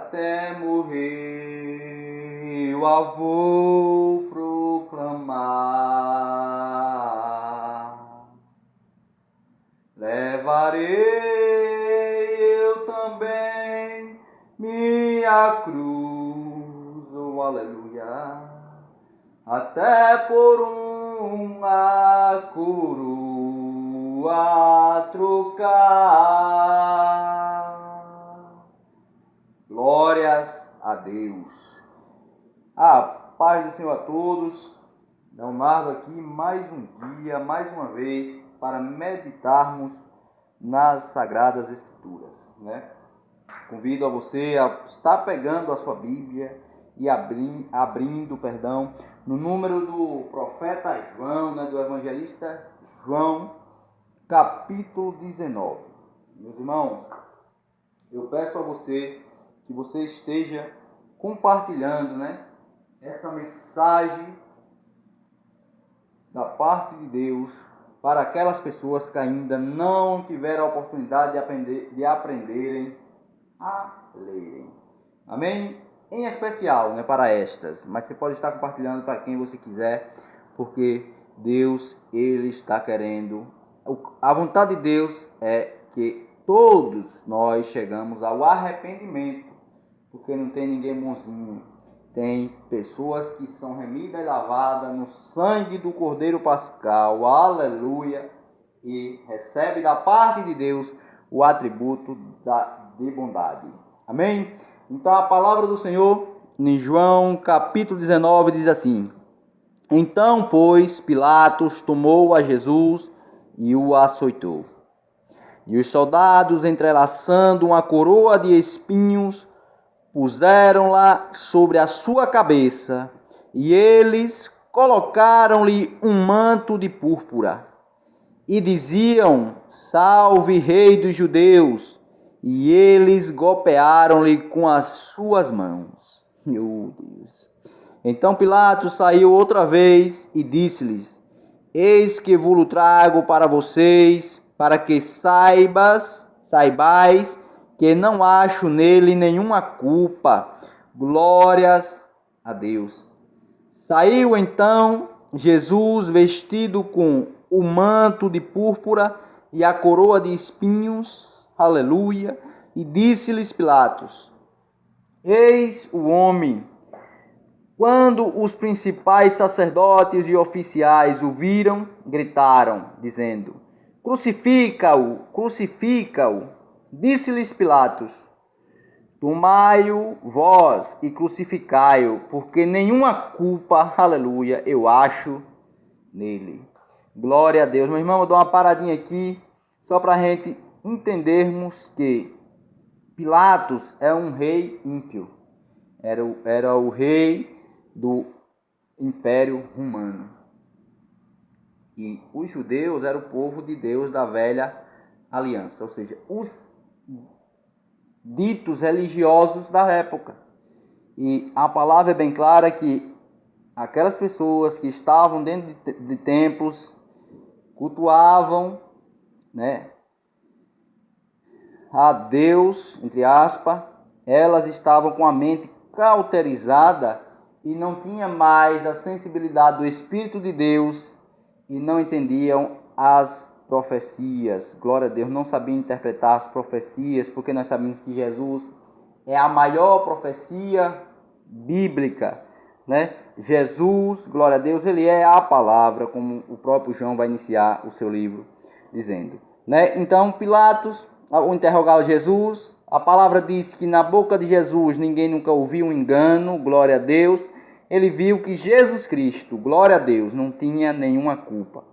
até morrer eu a vou proclamar. Levarei eu também minha cruz, oh aleluia, até por uma coroa trocar. Glórias a Deus. A paz do Senhor a todos. Leonardo aqui mais um dia, mais uma vez, para meditarmos nas Sagradas Escrituras, né? Convido a você a estar pegando a sua Bíblia e abrindo, no número do profeta João, né, do evangelista João, capítulo 19. Meus irmãos, eu peço a você que você esteja compartilhando, né, essa mensagem da parte de Deus para aquelas pessoas que ainda não tiveram a oportunidade de aprenderem a lerem. Amém? Em especial, né, para estas, mas você pode estar compartilhando para quem você quiser, porque Deus, Ele está querendo, a vontade de Deus é que todos nós chegamos ao arrependimento, porque não tem ninguém bonzinho, tem pessoas que são remidas e lavadas no sangue do Cordeiro Pascal, aleluia, e recebe da parte de Deus o atributo de bondade. Amém? Então a palavra do Senhor em João capítulo 19 diz assim: Então, pois, Pilatos tomou a Jesus e o açoitou. E os soldados, entrelaçando uma coroa de espinhos, puseram-la sobre a sua cabeça, e eles colocaram-lhe um manto de púrpura, e diziam: Salve, Rei dos Judeus! E eles golpearam-lhe com as suas mãos. Meu Deus! Então Pilatos saiu outra vez e disse-lhes: Eis que vos trago para vocês, para que saibais que não acho nele nenhuma culpa. Glórias a Deus. Saiu então Jesus vestido com o manto de púrpura e a coroa de espinhos, aleluia, e disse-lhes Pilatos: Eis o homem. Quando os principais sacerdotes e oficiais o viram, gritaram, dizendo: Crucifica-o, crucifica-o. Disse-lhes Pilatos: Tomai-o vós e crucificai-o, porque nenhuma culpa, aleluia, eu acho nele. Glória a Deus. Meu irmão, eu dou uma paradinha aqui, só para a gente entendermos que Pilatos é um rei ímpio. Era o rei do Império Romano. E os judeus eram o povo de Deus da velha aliança, ou seja, os ditos religiosos da época. E a palavra é bem clara que aquelas pessoas que estavam dentro de templos, cultuavam, né, a Deus, entre aspas, elas estavam com a mente cauterizada e não tinha mais a sensibilidade do Espírito de Deus e não entendiam as profecias. Glória a Deus, não sabiam interpretar as profecias, porque nós sabemos que Jesus é a maior profecia bíblica, né? Jesus, glória a Deus, ele é a palavra, como o próprio João vai iniciar o seu livro dizendo, né? Então Pilatos, ao interrogar Jesus, a palavra diz que na boca de Jesus ninguém nunca ouviu um engano, glória a Deus. Ele viu que Jesus Cristo, glória a Deus, não tinha nenhuma culpa,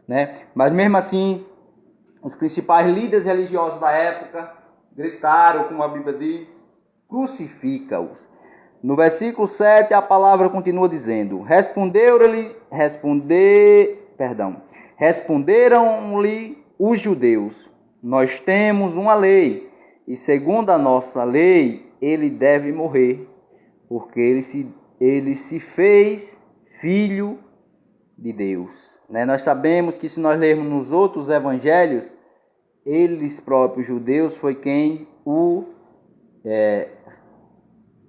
né? Mas mesmo assim, os principais líderes religiosos da época gritaram, como a Bíblia diz, crucifica-os. No versículo 7 a palavra continua dizendo: Responderam-lhe os judeus: Nós temos uma lei, e segundo a nossa lei, ele deve morrer, porque ele se fez filho de Deus. Né? Nós sabemos que se nós lermos nos outros evangelhos, eles próprios judeus foi quem o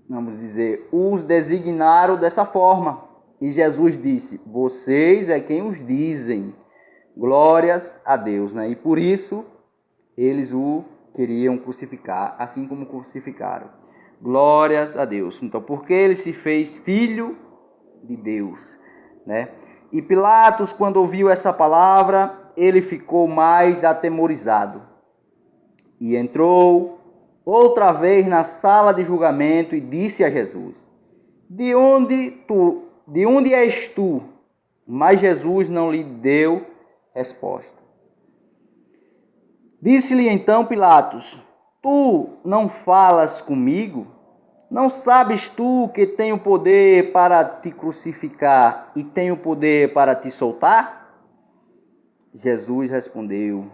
vamos dizer, os designaram dessa forma. E Jesus disse: vocês é quem os dizem. Glórias a Deus, né? E por isso eles o queriam crucificar, assim como crucificaram. Glórias a Deus. Então, porque ele se fez filho de Deus, né? E Pilatos, quando ouviu essa palavra, ele ficou mais atemorizado. E entrou outra vez na sala de julgamento e disse a Jesus: De onde és tu? Mas Jesus não lhe deu resposta. Disse-lhe então Pilatos: Tu não falas comigo? Não sabes tu que tenho poder para te crucificar e tenho poder para te soltar? Jesus respondeu: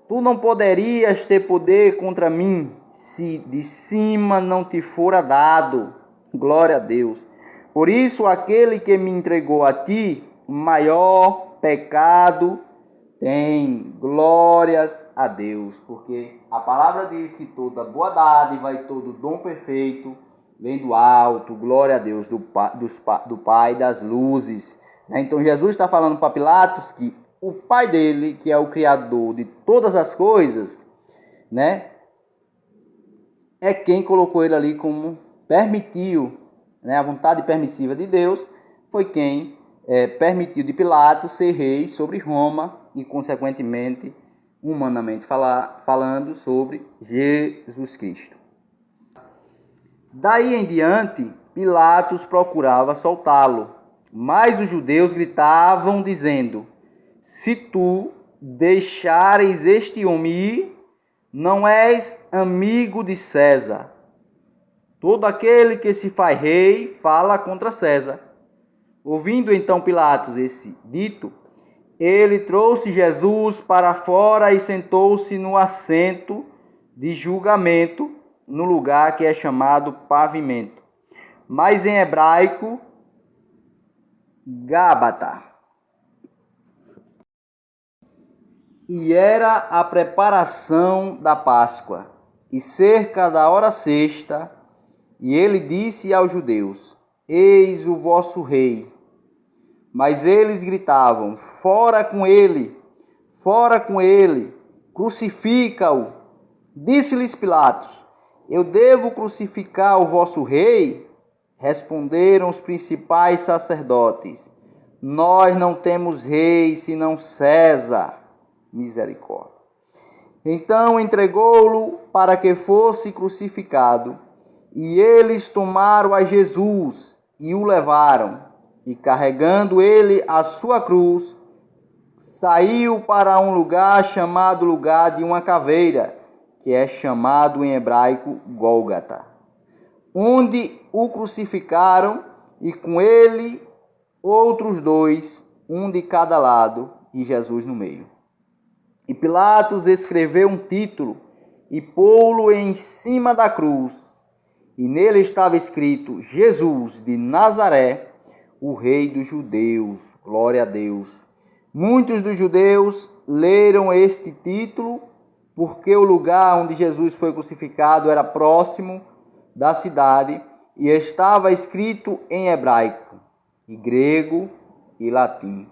Tu não poderias ter poder contra mim se de cima não te fora dado. Glória a Deus. Por isso, aquele que me entregou a ti, maior pecado tem. Glórias a Deus. Porque a palavra diz que toda boa dádiva e todo dom perfeito vem do alto. Glória a Deus, do Pai das luzes. Então, Jesus está falando para Pilatos que o Pai dele, que é o Criador de todas as coisas, né, é quem colocou ele ali como permitiu, né, a vontade permissiva de Deus foi quem permitiu de Pilatos ser rei sobre Roma e, consequentemente, humanamente falando, sobre Jesus Cristo. Daí em diante, Pilatos procurava soltá-lo, mas os judeus gritavam dizendo: Se tu deixares este homem ir, não és amigo de César. Todo aquele que se faz rei fala contra César. Ouvindo então Pilatos esse dito, ele trouxe Jesus para fora e sentou-se no assento de julgamento, no lugar que é chamado pavimento, mas em hebraico, Gábata. E era a preparação da Páscoa, e cerca da hora sexta, e ele disse aos judeus: Eis o vosso rei. Mas eles gritavam: Fora com ele, crucifica-o. Disse-lhes Pilatos: Eu devo crucificar o vosso rei? Responderam os principais sacerdotes: Nós não temos rei senão César. Misericórdia. Então entregou-lo para que fosse crucificado, e eles tomaram a Jesus e o levaram, e carregando ele a sua cruz, saiu para um lugar chamado lugar de uma caveira, que é chamado em hebraico Gólgata, onde o crucificaram, e com ele outros dois, um de cada lado, e Jesus no meio. E Pilatos escreveu um título e pô-lo em cima da cruz. E nele estava escrito: Jesus de Nazaré, o Rei dos Judeus. Glória a Deus. Muitos dos judeus leram este título porque o lugar onde Jesus foi crucificado era próximo da cidade e estava escrito em hebraico, e grego e latim.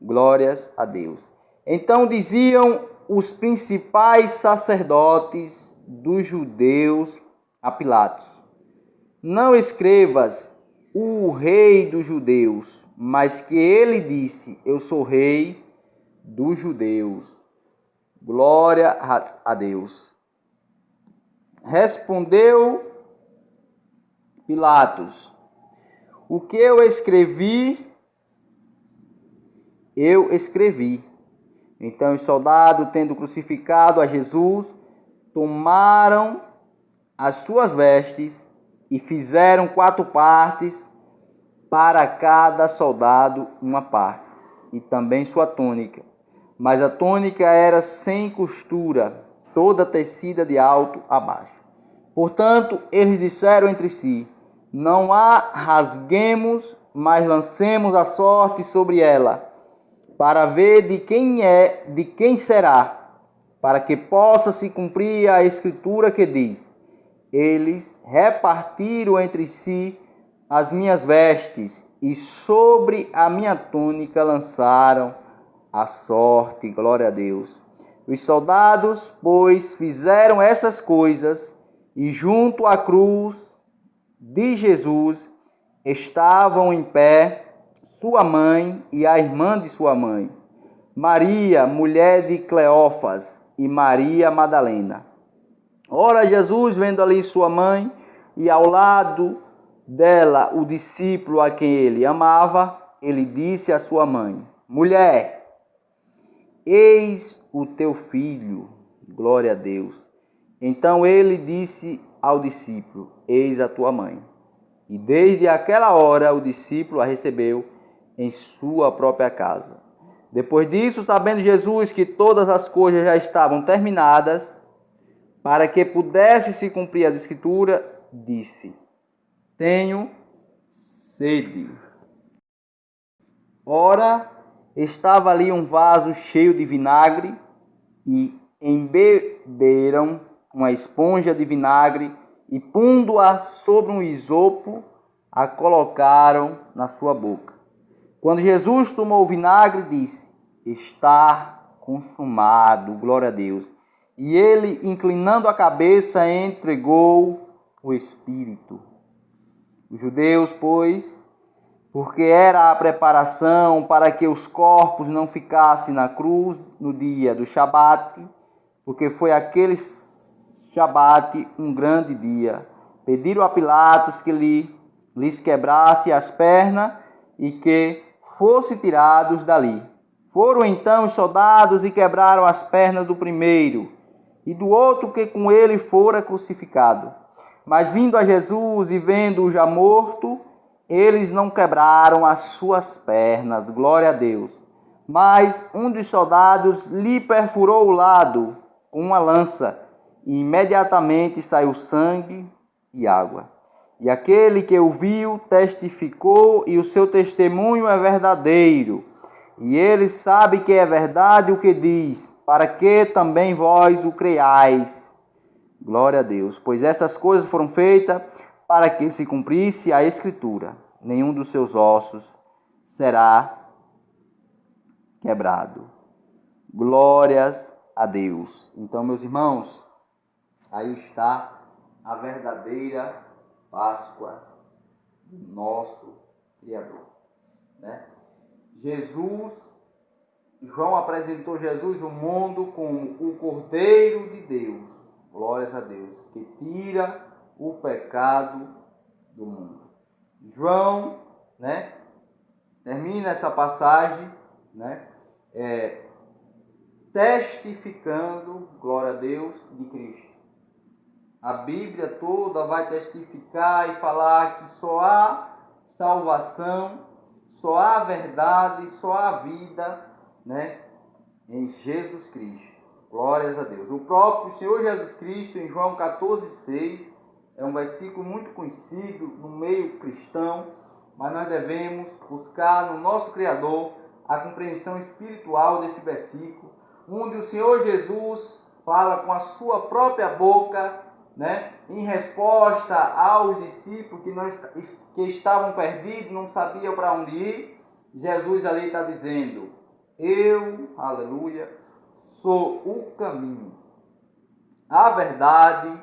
Glórias a Deus. Então diziam os principais sacerdotes dos judeus a Pilatos: Não escrevas o rei dos judeus, mas que ele disse: Eu sou rei dos judeus. Glória a Deus. Respondeu Pilatos: O que eu escrevi, eu escrevi. Então os soldados, tendo crucificado a Jesus, tomaram as suas vestes e fizeram 4 partes, para cada soldado uma parte, e também sua túnica. Mas a túnica era sem costura, toda tecida de alto a baixo. Portanto, eles disseram entre si: Não a rasguemos, mas lancemos a sorte sobre ela, para ver de quem será, para que possa se cumprir a escritura que diz: eles repartiram entre si as minhas vestes e sobre a minha túnica lançaram a sorte. Glória a Deus. Os soldados, pois, fizeram essas coisas e junto à cruz de Jesus estavam em pé sua mãe e a irmã de sua mãe, Maria, mulher de Cleófas, e Maria Madalena. Ora, Jesus, vendo ali sua mãe e ao lado dela o discípulo a quem ele amava, ele disse à sua mãe: Mulher, eis o teu filho. Glória a Deus. Então ele disse ao discípulo: Eis a tua mãe. E desde aquela hora o discípulo a recebeu em sua própria casa. Depois disso, sabendo Jesus que todas as coisas já estavam terminadas, para que pudesse se cumprir as Escrituras, disse: Tenho sede. Ora, estava ali um vaso cheio de vinagre, e embeberam uma esponja de vinagre, e pondo-a sobre um isopo, a colocaram na sua boca. Quando Jesus tomou o vinagre, disse: Está consumado. Glória a Deus. E ele, inclinando a cabeça, entregou o Espírito. Os judeus, pois, porque era a preparação para que os corpos não ficassem na cruz no dia do Shabat, porque foi aquele Shabat um grande dia, pediram a Pilatos que lhes quebrasse as pernas e que fossem tirados dali. Foram então os soldados e quebraram as pernas do primeiro e do outro que com ele fora crucificado. Mas vindo a Jesus e vendo-o já morto, eles não quebraram as suas pernas. Glória a Deus. Mas um dos soldados lhe perfurou o lado com uma lança, e imediatamente saiu sangue e água. E aquele que o viu testificou, e o seu testemunho é verdadeiro. E ele sabe que é verdade o que diz, para que também vós o creiais. Glória a Deus. Pois estas coisas foram feitas para que se cumprisse a Escritura: nenhum dos seus ossos será quebrado. Glórias a Deus. Então, meus irmãos, aí está a verdadeira Páscoa do nosso Criador, né? João apresentou Jesus ao mundo como o Cordeiro de Deus, glórias a Deus, que tira o pecado do mundo. João, né, termina essa passagem, né, testificando, glória a Deus, de Cristo. A Bíblia toda vai testificar e falar que só há salvação, só há verdade, só há vida, né, em Jesus Cristo. Glórias a Deus. O próprio Senhor Jesus Cristo, em João 14,6, é um versículo muito conhecido no meio cristão, mas nós devemos buscar no nosso Criador a compreensão espiritual desse versículo, onde o Senhor Jesus fala com a sua própria boca, né, em resposta aos discípulos que estavam perdidos, não sabiam para onde ir. Jesus ali está dizendo: Eu, aleluia, sou o caminho, a verdade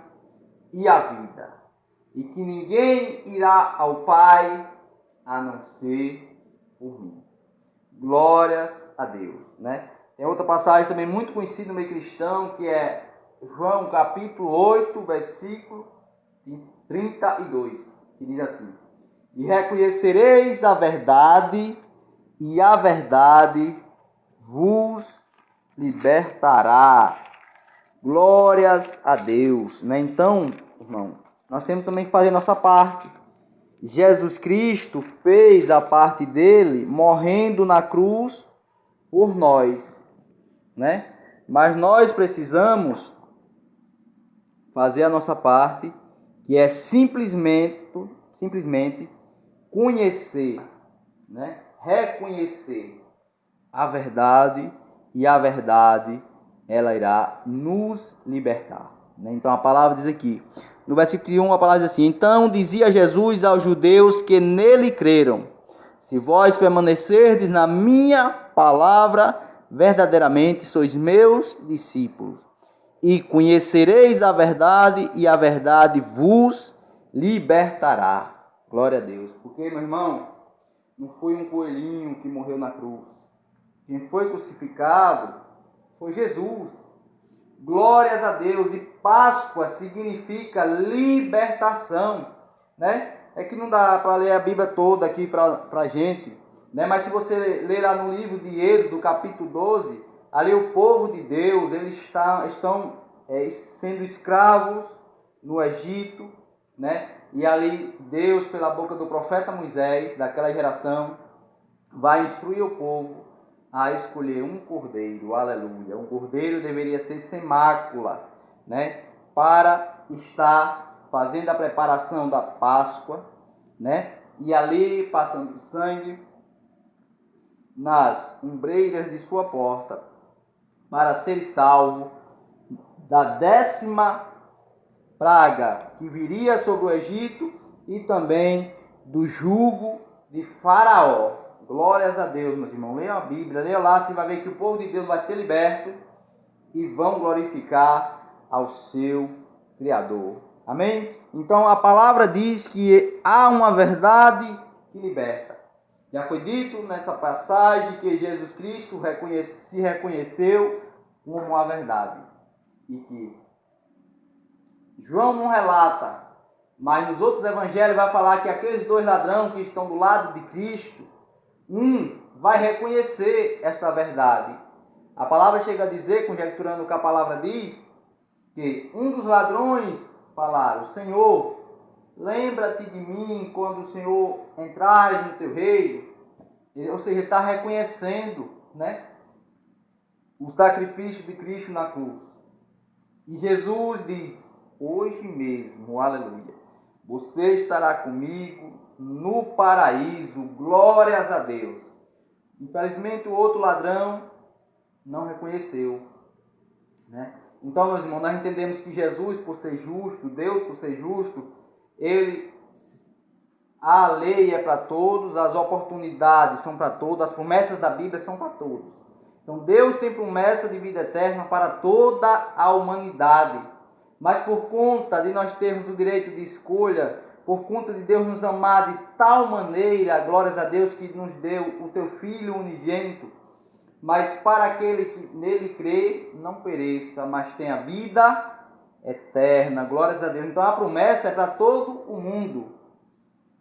e a vida, e que ninguém irá ao Pai a não ser por mim. Glórias a Deus, né? Tem outra passagem também muito conhecida no meio cristão, que é João capítulo 8, versículo 32, que diz assim: E reconhecereis a verdade, e a verdade vos libertará. Glórias a Deus, né? Então, irmão, nós temos também que fazer nossa parte. Jesus Cristo fez a parte dele, morrendo na cruz por nós, né? Mas nós precisamos fazer a nossa parte, que é simplesmente conhecer, né? Reconhecer a verdade, e a verdade ela irá nos libertar, né? Então a palavra diz aqui: no versículo 31, a palavra diz assim: Então dizia Jesus aos judeus que nele creram: Se vós permanecerdes na minha palavra, verdadeiramente sois meus discípulos, e conhecereis a verdade, e a verdade vos libertará. Glória a Deus. Porque, meu irmão, não foi um coelhinho que morreu na cruz. Quem foi crucificado foi Jesus. Glórias a Deus. E Páscoa significa libertação, né? É que não dá para ler a Bíblia toda aqui para a gente, né? Mas se você ler lá no livro de Êxodo, capítulo 12, ali o povo de Deus, eles estão sendo escravos no Egito, né? E ali Deus, pela boca do profeta Moisés, daquela geração, vai instruir o povo a escolher um cordeiro, aleluia. Um cordeiro deveria ser sem mácula, né? Para estar fazendo a preparação da Páscoa, né? E ali passando sangue nas ombreiras de sua porta, para ser salvo da 10ª praga que viria sobre o Egito e também do jugo de Faraó. Glórias a Deus, meus irmãos. Leiam a Bíblia, leiam lá, você vai ver que o povo de Deus vai ser liberto e vão glorificar ao seu Criador. Amém? Então a palavra diz que há uma verdade que liberta. Já foi dito nessa passagem que Jesus Cristo se reconheceu como a verdade. E que João não relata, mas nos outros evangelhos vai falar que aqueles 2 ladrões que estão do lado de Cristo, vai reconhecer essa verdade. A palavra chega a dizer, conjecturando o que a palavra diz, que um dos ladrões falaram: Senhor, lembra-te de mim quando o Senhor entrares no teu reino. Ou seja, está reconhecendo, né, o sacrifício de Cristo na cruz. E Jesus diz: hoje mesmo, aleluia, você estará comigo no paraíso, glórias a Deus. Infelizmente o outro ladrão não reconheceu, né? Então, meus irmãos, nós entendemos que Jesus, por ser justo, Deus por ser justo, a lei é para todos, as oportunidades são para todos, as promessas da Bíblia são para todos. Então Deus tem promessa de vida eterna para toda a humanidade. Mas por conta de nós termos o direito de escolha, por conta de Deus nos amar de tal maneira, glórias a Deus, que nos deu o teu Filho unigênito, mas para aquele que nele crê, não pereça, mas tenha vida eterna, glórias a Deus. Então a promessa é para todo o mundo,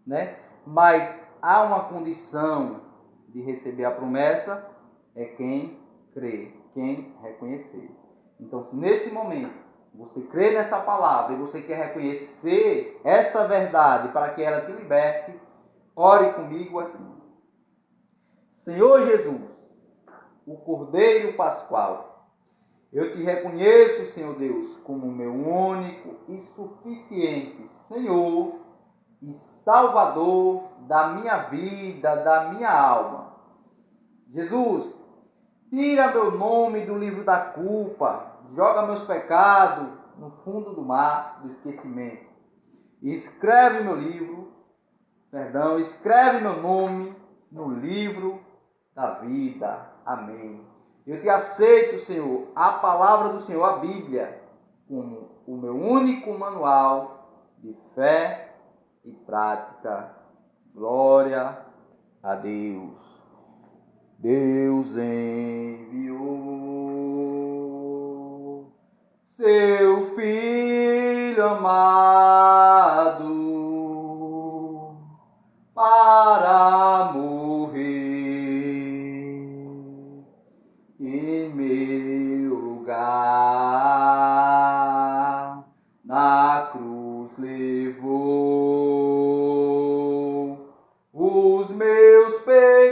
né? Mas há uma condição de receber a promessa, é quem crê, quem reconhecer. Então, se nesse momento você crê nessa palavra e você quer reconhecer esta verdade para que ela te liberte, ore comigo assim: Senhor Jesus, o Cordeiro Pascual, eu te reconheço, Senhor Deus, como meu único e suficiente Senhor e Salvador da minha vida, da minha alma. Jesus, tira meu nome do livro da culpa, joga meus pecados no fundo do mar do esquecimento. E escreve meu nome no livro da vida. Amém. Eu te aceito, Senhor, a palavra do Senhor, a Bíblia, como o meu único manual de fé e prática. Glória a Deus. Deus enviou seu Filho amado para morrer em meu lugar. Na cruz levou os meus pecados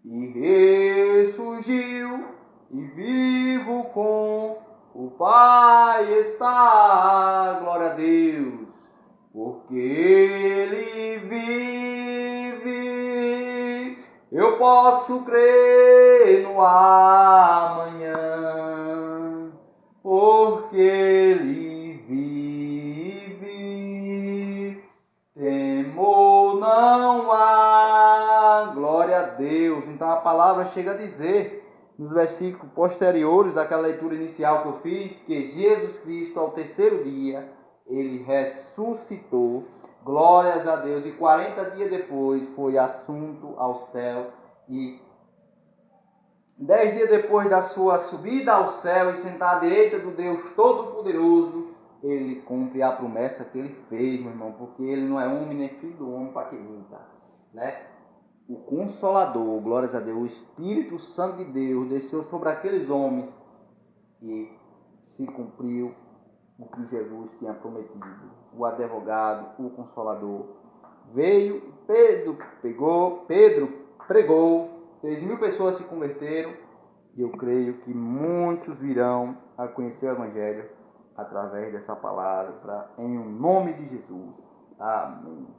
e ressurgiu, e vivo com o Pai está. Glória a Deus, porque Ele vive, eu posso crer no amanhã. palavra chega a dizer, nos versículos posteriores daquela leitura inicial que eu fiz, que Jesus Cristo, ao terceiro dia, ele ressuscitou, glórias a Deus, e 40 dias depois foi assunto ao céu, e 10 dias depois da sua subida ao céu e sentar à direita do Deus Todo-Poderoso, ele cumpre a promessa que ele fez, meu irmão, porque ele não é homem nem filho do homem para que minta, né? O Consolador, glórias a Deus, o Espírito Santo de Deus desceu sobre aqueles homens e se cumpriu o que Jesus tinha prometido. O advogado, o Consolador veio, Pedro pregou, 3.000 pessoas se converteram e eu creio que muitos virão a conhecer o Evangelho através dessa palavra, em nome de Jesus. Amém.